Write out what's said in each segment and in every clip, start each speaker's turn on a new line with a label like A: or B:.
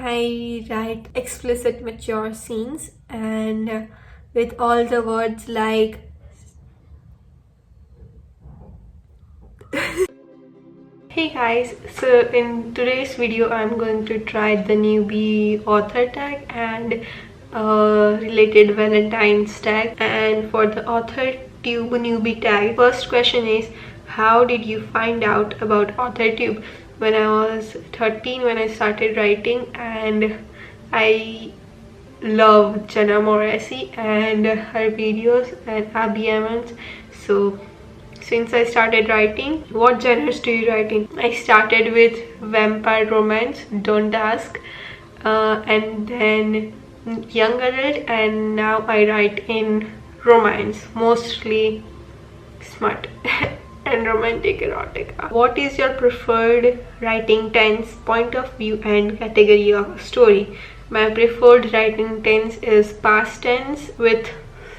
A: I write explicit mature scenes and with all the words like Hey guys, so in today's video I'm going to try the newbie author tag and related Valentines tag. And for the AuthorTube newbie tag, first question is, how did you find out about AuthorTube? When I was 13, when I started writing, and I love Jana Morrissey and her videos and Abby Emmons. So since I started writing, what genres do you write in? I started with vampire romance, don't ask, and then young adult, and now I write in romance, mostly smart and romantic erotica. What is your preferred writing tense, point of view and category of story? My preferred writing tense is past tense with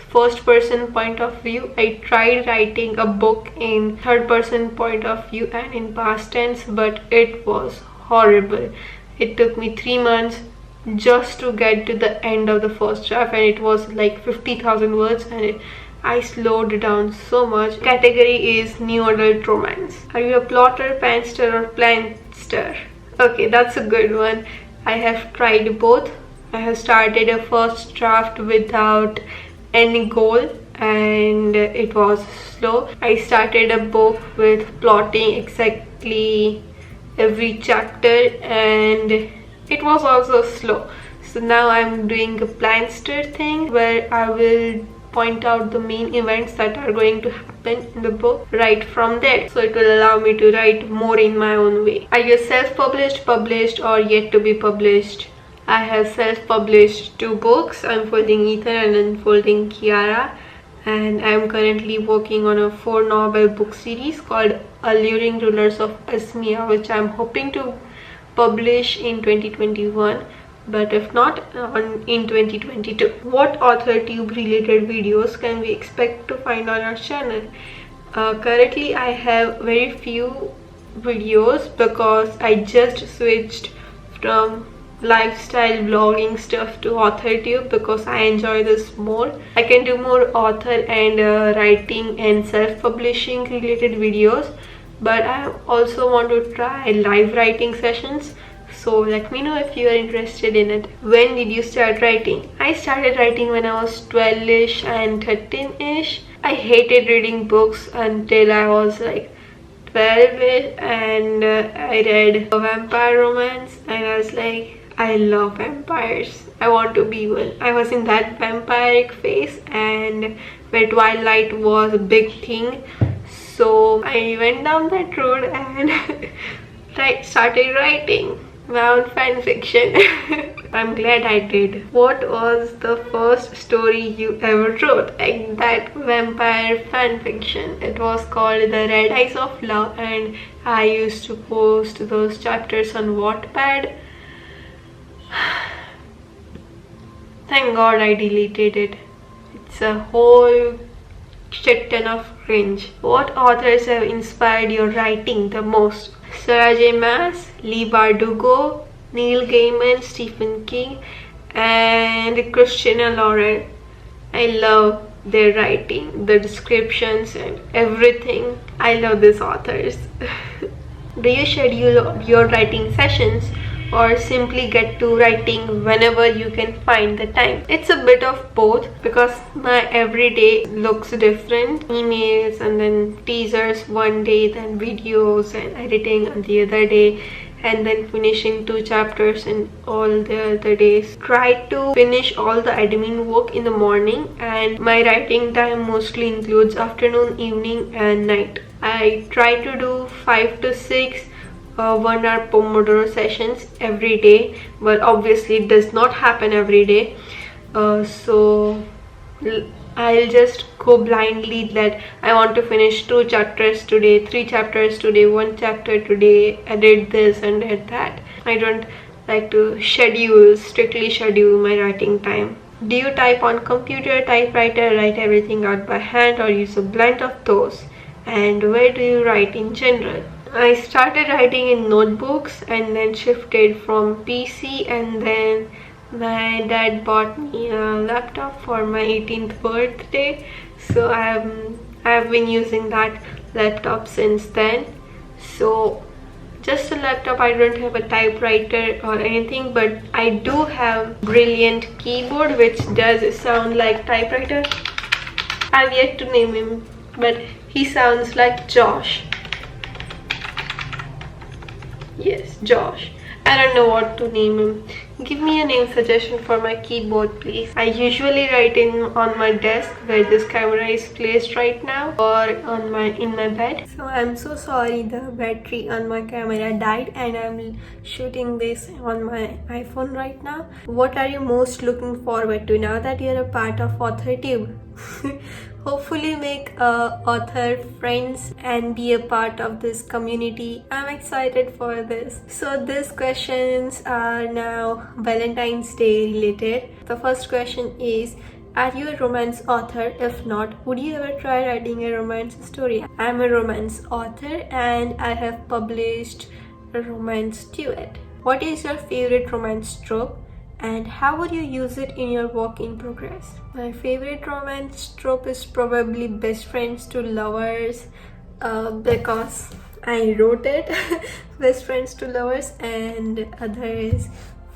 A: first person point of view. I tried writing a book in third person point of view and in past tense, but it was horrible. It took me 3 months just to get to the end of the first draft, and it was like 50,000 words, and I slowed down so much. Category is new adult romance. Are you a plotter, pantster or planster? Okay, that's a good one. I have tried both. I have started a first draft without any goal and it was slow. I started a book with plotting exactly every chapter and it was also slow. So now I'm doing a planster thing where I will point out the main events that are going to happen in the book right from there. So it will allow me to write more in my own way. Are you self-published, published or yet to be published? I have self-published 2 books, Unfolding Ethan and Unfolding Kiara, and I am currently working on a 4-novel book series called Alluring Rulers of Asmia, which I am hoping to publish in 2021, but if not, in 2022. What AuthorTube related videos can we expect to find on our channel? Currently I have very few videos because I just switched from lifestyle vlogging stuff to AuthorTube because I enjoy this more. I can do more author and writing and self-publishing related videos, but I also want to try live writing sessions, so let me know if you are interested in it. When did you start writing? I started writing when I was 12ish and 13ish. I hated reading books until I was like 12ish, and I read a vampire romance and I was like, I love vampires, I want to be one. I was in that vampiric phase and where Twilight was a big thing, so I went down that road and started writing my own fan fiction. I'm glad I did. What was the first story you ever wrote? Like that vampire fan fiction. It was called The Red Eyes of Love and I used to post those chapters on Wattpad. Thank God I deleted it. It's a whole shit ton of cringe. What authors have inspired your writing the most? Sarah J. Maas, Lee Bardugo, Neil Gaiman, Stephen King, and Christina Lauren. I love their writing, the descriptions and everything. I love these authors. Do you schedule your writing sessions or simply get to writing whenever you can find the time? It's a bit of both because my everyday looks different. Emails and then teasers one day, then videos and editing on the other day, and then finishing 2 chapters in all the other days. Try to finish all the admin work in the morning, and my writing time mostly includes afternoon, evening and night. I try to do 5 to 6 1-hour Pomodoro sessions every day, but obviously it does not happen every day, so I'll just go blindly that I want to finish 2 chapters today, 3 chapters today, 1 chapter today, edit this and edit that. I don't like to strictly schedule my writing time. Do you type on computer, typewriter, write everything out by hand, or use a blend of those? And where do you write in general? I started writing in notebooks and then shifted from PC, and then my dad bought me a laptop for my 18th birthday, so I've been using that laptop since then. So just a laptop, I don't have a typewriter or anything, but I do have brilliant keyboard which does sound like typewriter. I've yet to name him, but he sounds like Josh. Yes, Josh. I don't know what to name him. Give me a name suggestion for my keyboard, please. I usually write on my desk where this camera is placed right now, or in my bed. So I'm so sorry, the battery on my camera died and I'm shooting this on my iPhone right now. What are you most looking forward to now that you're a part of AuthorTube? Hopefully make author friends and be a part of this community. I'm excited for this. So these questions are now Valentine's Day related. The first question is, are you a romance author? If not, would you ever try writing a romance story? I'm a romance author and I have published a romance duet. What is your favorite romance trope? And how would you use it in your work in progress? My favorite romance trope is probably best friends to lovers, because I wrote it. Best friends to lovers, and other is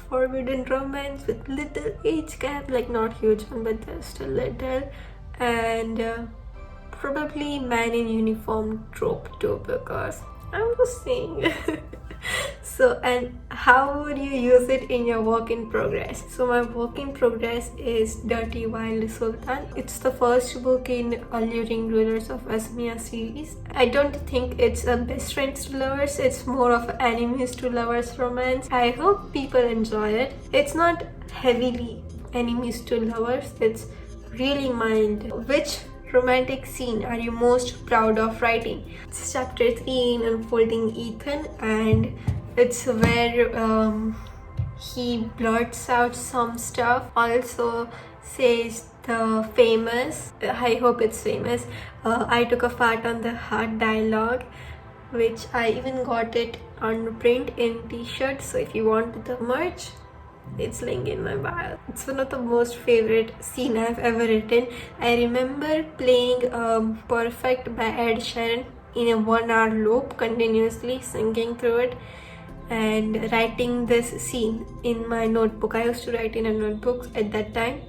A: forbidden romance with little age gap, like not huge one but just a little, and probably man in uniform trope too, because I'm just saying. So, and how would you use it in your work in progress? So my work in progress is Dirty Wild Sultan. It's the first book in Alluring Rulers of Asmia series. I don't think it's a best friends to lovers, it's more of an enemies to lovers romance. I hope people enjoy it. It's not heavily enemies to lovers, it's really mild. Which romantic scene are you most proud of writing? It's chapter 3 in Unfolding Ethan, and it's where he blurts out some stuff, also says the famous, I hope it's famous, I took a fart on the heart dialogue, which I even got it on print in t-shirt. So if you want the merch, it's link in my bio. It's one of the most favorite scene I've ever written. I remember playing Perfect by Ed Sheeran in a 1 hour loop, continuously singing through it and writing this scene in my notebook. I used to write in a notebook at that time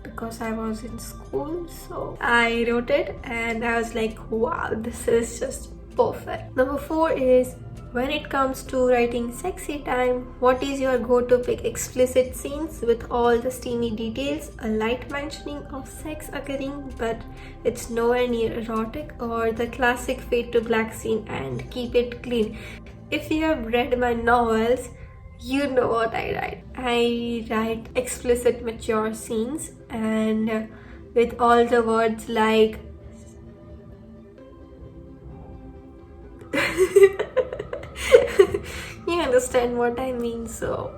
A: because I was in school, so I wrote it and I was like, wow, this is just perfect. Number 4 is, when it comes to writing sexy time, what is your go-to pick? Explicit scenes with all the steamy details, a light mentioning of sex occurring but it's nowhere near erotic, or the classic fade to black scene and keep it clean? If you have read my novels, you know what I write. I write explicit mature scenes and with all the words like you understand what I mean. So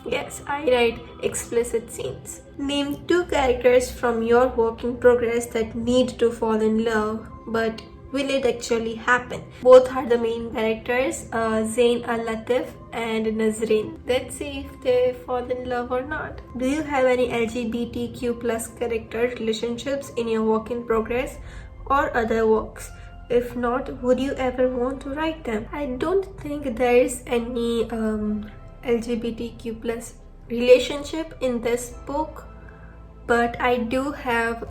A: yes, I write explicit scenes. Name 2 characters from your work in progress that need to fall in love, but will it actually happen? Both are the main characters, Zain Al-Latif and Nazreen. Let's see if they fall in love or not. Do you have any LGBTQ plus character relationships in your work in progress or other works? If not, would you ever want to write them? I don't think there is any LGBTQ plus relationship in this book, but I do have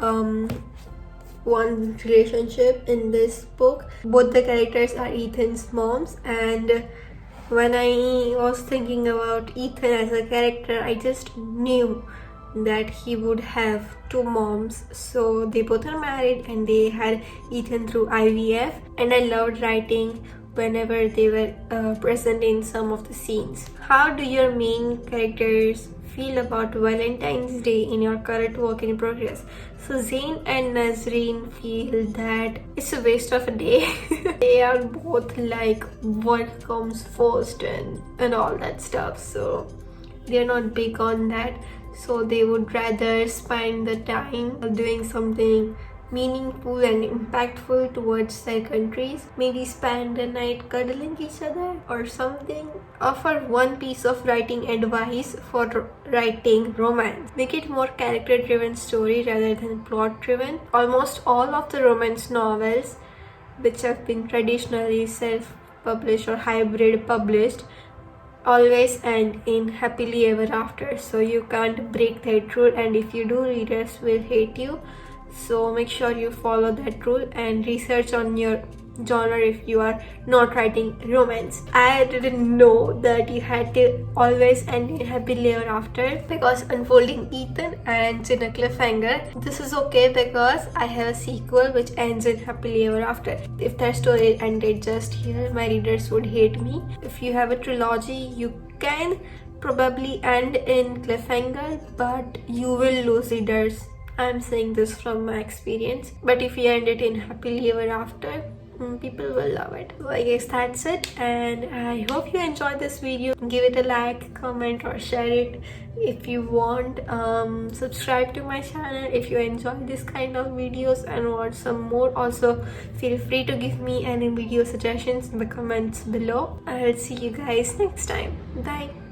A: one relationship in this book. Both the characters are Ethan's moms, and when I was thinking about Ethan as a character, I just knew that he would have 2 moms. So they both are married and they had Ethan through IVF, and I loved writing whenever they were present in some of the scenes. How do your main characters feel about Valentine's Day in your current work in progress? So Zain and Nazreen feel that it's a waste of a day. They are both like work comes first and all that stuff, so they're not big on that. So they would rather spend the time doing something meaningful and impactful towards their countries. Maybe spend the night cuddling each other or something. Offer one piece of writing advice for writing romance. Make it more character-driven story rather than plot-driven. Almost all of the romance novels which have been traditionally self-published or hybrid published always end in happily ever after, so you can't break that rule, and if you do, readers will hate you. So make sure you follow that rule and research on your genre if you are not writing romance. I didn't know that you had to always end in happily ever after, because unfolding Ethan ends in a cliffhanger. This is okay because I have a sequel which ends in happily ever after. If that story ended just here, my readers would hate me. If you have a trilogy, you can probably end in cliffhanger, but you will lose readers. I'm saying this from my experience. But if you end it in happily ever after, people will love it. So I guess that's it, and I hope you enjoyed this video. Give it a like, comment or share it if you want. Subscribe to my channel if you enjoy this kind of videos and want some more. Also feel free to give me any video suggestions in the comments below. I'll see you guys next time. Bye.